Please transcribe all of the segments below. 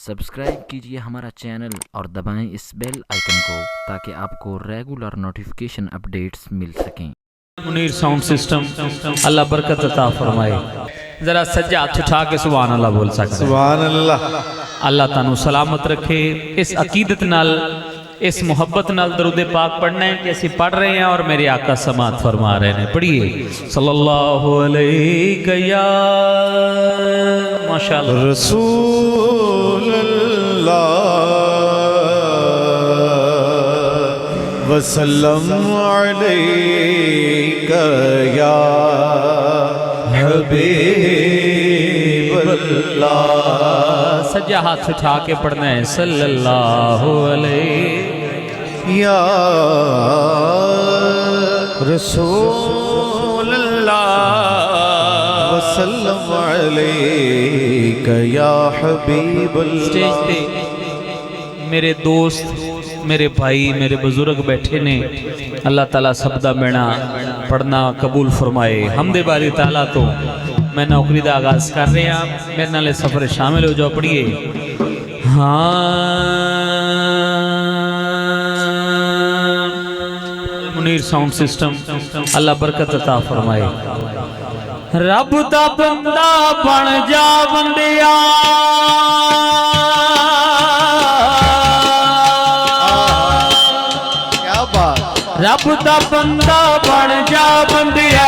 Subscribe कीजिए हमारा channel और दबाएं इस बेल आइकन को ताकि आपको रेगुलर नोटिफिकेशन अपडेट्स मिल सकें। मुनीर साउंड सिस्टम अल्लाह बरकत अता फरमाए। जरा सज्जा हाथ उठा के सुभान अल्लाह बोल सकते हैं। सुभान अल्लाह। अल्लाह तानू सलामत रखे। इस अकीदत नाल इस मोहब्बत नाल दरूद पाक पढ़ना है कि असी पढ़ रहे हैं और मेरे आका समात फरमा रहे हैं। पढ़िए सल्लल्लाहु अलैहि या माशाअल्लाह रसूलुल्लाह वसल्लम अलैका या हबीबल्लाह। सज्जा हाथ उठा के पढ़ना है सल्लल्लाहु अलैहि या रसूलल्लाह वसल्लम अलैका या हबीबल्लाह। स्टेज पे मेरे दोस्त, मेरे भाई, मेरे बुजुर्ग बैठे ने। अल्लाह ताला सबदा बेड़ा पढ़ना कबूल फरमाए। हमदे बारी ताला तो मैं नौकरी का आगाज कर रहा, मेरे नाले सफर शामिल हो जाओ। पढ़िए हाँ मुनीर साउंड सिस्टम अल्लाह बरकत अता फरमाए। रब दा बंदा बन जा बंदिया, रब दा बंदा बन जा बंदिया,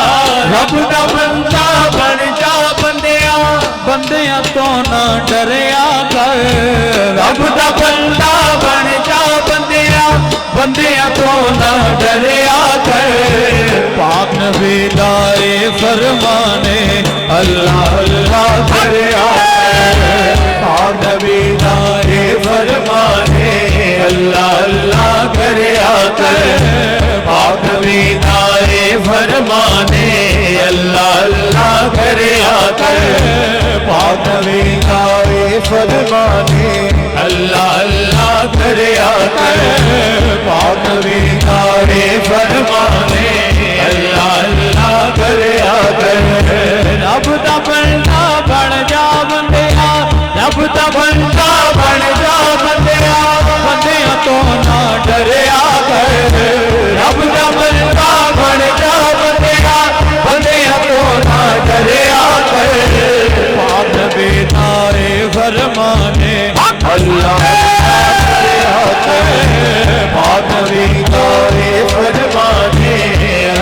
रब दा बंदा बन जा बंदिया, बंदिया तो ना डरिया कर। रब दा बंदा बन जा बंदिया, बंदिया तो ना डरिया कर। पाक नबी दाए फरमाने अल्लाह अल्लाह करया कर। पाक नबी दाए फरमाने अल्लाह अल्लाह करया कर। पाक नबी दाए फरमाने अल्लाह अल्लाह करया कर। पाक नबी दाए फरमाने अल्लाह अल्लाह करया कर। पाक नबी दाए फरमाने अल्लाह अल्लाह करया कर। रब दा बंदा बन जा बंदिया, रब दा बंदा बन जा बंदिया, बंदिया तो ना डरिया कर। रब दा बंदा बन जा बंदिया, बंदिया तो ना डरिया कर। पाक नबी दाए फरमाने अल्लाह करया कर। पाक नबी दाए फरमाने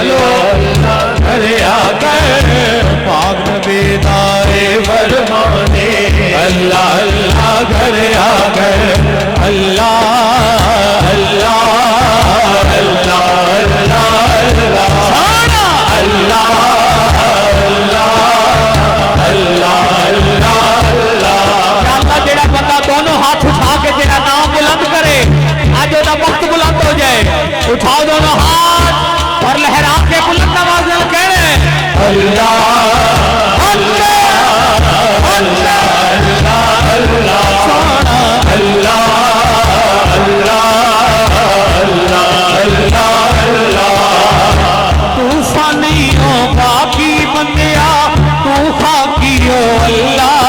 अल्लाह अल्लाह करया कर। पाक नबी दाए फरमाने अल्लाह अल्लाह करया कर। अल्लाह अल्लाह अल्लाह अल्लाह अल्लाह अल्लाह। जेड़ा बंदा दोनों हाथ उठा के जेड़ा नाम बुलंद करे, आज ओदा वक्त बुलंद हो जाए। उठाओ दोनों हाथ और लहरा के बुलंद आवाज में कहने अल्लाह अल्लाह अल्लाह अल्लाह अल्लाह अल्लाह अल्लाह अल्लाह। तू फानी हो बाकी बंदिया, तू खाकी हो अल्लाह।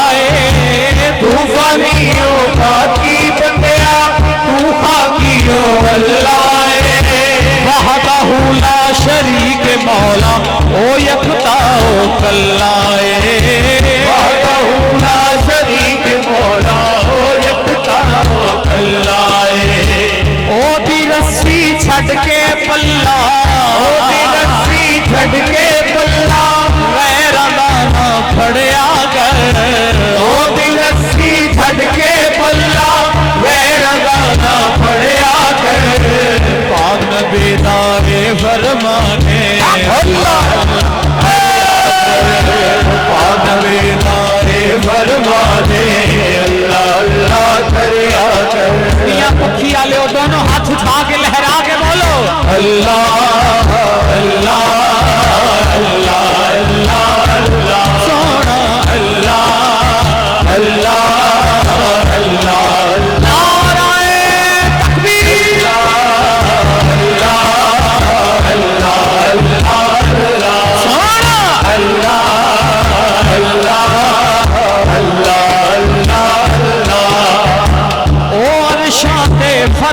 तू फानी हो बाकी बंदिया, तू खाकी हो अल्लाह। वहदहू ला शरीक मौला ओ यकता ओ कल्ला। वहदहू ला शरीक मौला ओ यकता ओ कल्ला। ओ दी रस्सी छड़ के पल्ला, ओ दी रस्सी छड़ के पल्ला, गैरा दा ना फड़िया कर। ओ दी रस्सी छड़ के पल्ला, गैरा दा ना फड़िया कर। पाक नबी दाए फरमाने अल्लाह, पाक नबी दाए फरमाने अल्लाह अल्लाह करया कर। पक्षी वाले दोनों हाथ उठा के लहरा के बोलो अल्लाह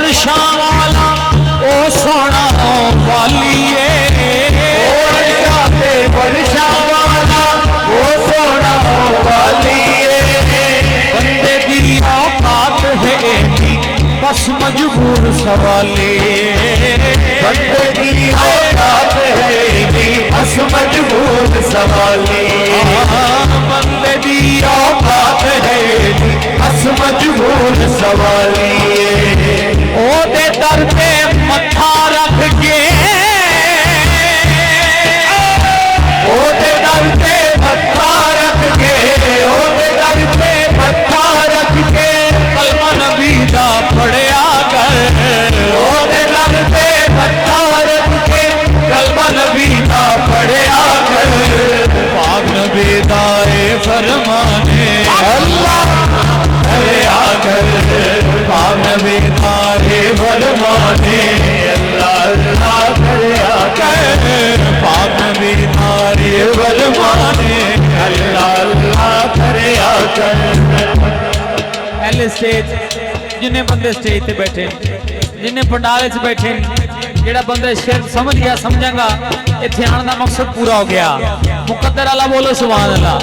वर्षा वाला ओ सोना वालिए वर्षा वाला वो सोना वालिए बंदे की औकात है एडी बस मजबूर सवाले बंदे की औकात है बस मजबूर सवाले बंदे की औकात है बस मजबूर सवाले ओ दे दर पे मत्था रख के ओदे दर पे मत्था रख के ओदे दर पे मत्था रख के कलमा नबी दा पढ़िया कर ओदे दर पे मत्था रख के कलमा नबी का पढ़िया कर पाक नबी दाए फरमाने अल्लाह पढ़िया कर पाक नबी दाए फरमाने अल्लाह अल्लाह पढ़िया कर पाक नबी दाए फरमाने अल्लाह अल्लाह पढ़िया कर पहले स्टेज जिन्ने बंदे स्टेज पे बैठे जिन्ने पंडाल च बैठे जेड़ा बंदा शेर समझ गया समझेगा इत्थे आने का मकसद पूरा हो गया मुकद्दर अल्लाह बोलो सुभान अल्लाह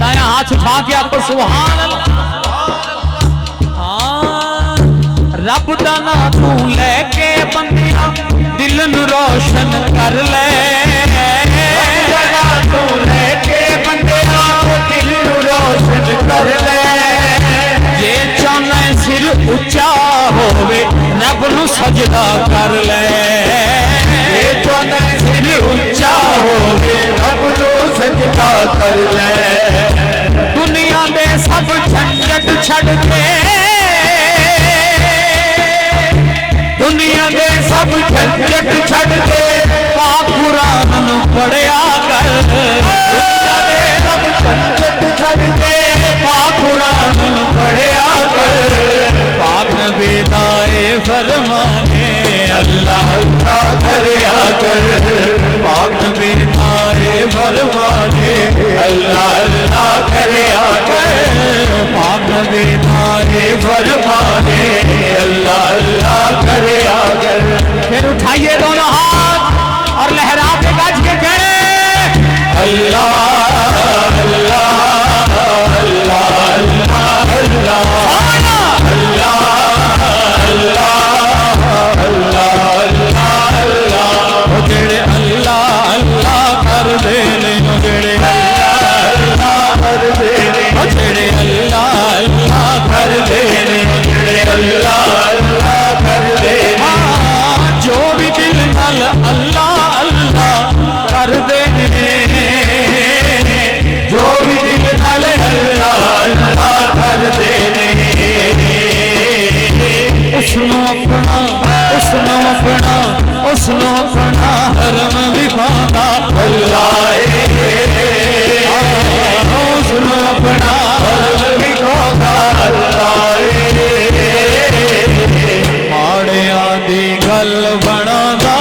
दाया हाथ उठा के आपको सुभान अल्लाह हाँ रब दा ना तू लेके बंदिया दिल नू रोशन कर ले तू लेके बंदिया दिल नू रोशन कर ले जे चाहना सिर उच्चा होवे रब नू सजदा कर ले ये तो सिर ऊंचा होवे रब नू सजदा कर ले दुनिया दे सब झंझट छड़ के दुनिया दे सब झंझट छड़ के पाक कुरान नू पढ़िया कर दुनिया दे सब झंझट छड़ के पाक कुरान नू पढ़िया कर पाक नबी दाए फरमाने अल्लाह अल्लाह करया कर पाक नबी दाए फरमाने अल्लाह अल्लाह करया कर पाक नबी दाए फरमाने अल्लाह अल्लाह करया कर फिर उठाइए दोनों हाथ और लहरा के गज के कह अल्लाह अल्लाह अल्लाह अल्लाह जेड़े अल्लाह अल्लाह कर दे जेड़े अल्लाह कर दे जेड़े अल्लाह अल्लाह कर दे अल्लाह अल्लाह कर दे जो भी दिल नल अल्लाह अल्लाह कर दे जो भी दिल नाल अल्लाह अल्लाह कर दे उसनो अपना उसनो अपना उसनो अपना हरम विखादा अल्लाह उसनो अपना माड़िया दी गल बनादा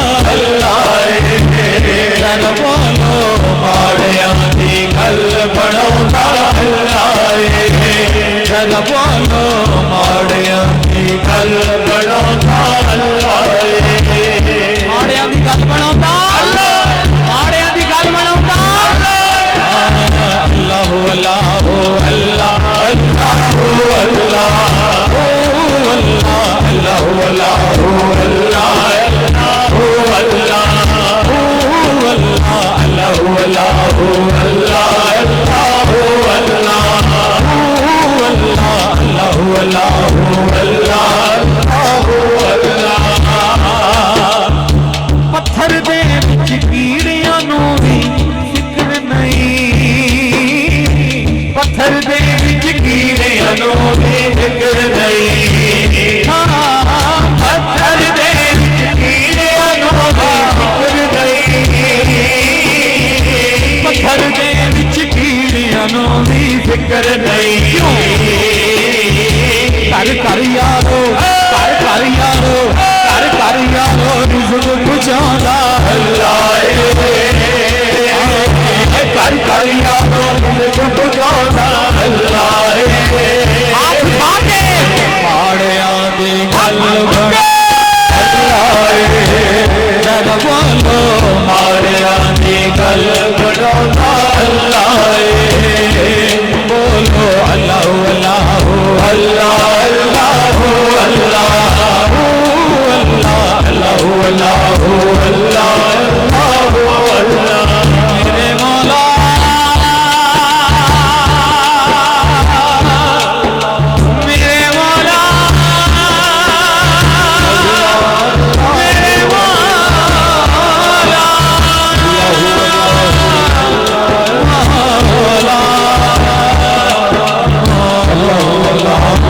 चल बोलो माड़िया दी गल बनाउंदा चल बोलो माड़िया दी गल बनाउंदा माड़िया दी गल बनाउंदा माड़िया दी गल बनाउंदा अल्लाह अल्लाह अल्लाह अल्लाह अल्लाह पत्थर दे विच कीड़ियां नू भी फिक्र नहीं पत्थर दे विच कीड़ियां नू भी फिक्र नहीं पत्थर दे विच कीड़ियां नू भी फिक्र नहीं पत्थर दे विच कीड़ियां नू भी फिक्र नहीं कर कर यारो कर यारो कर यारो रिज़्क़ पुछांदा अल्लाह कर यारो रिज़्क़ पुछांदा अल्लाह हाथ उठा के माड़िया दी गल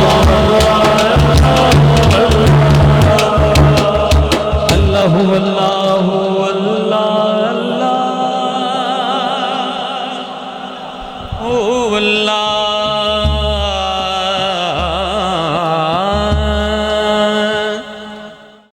अल्लाह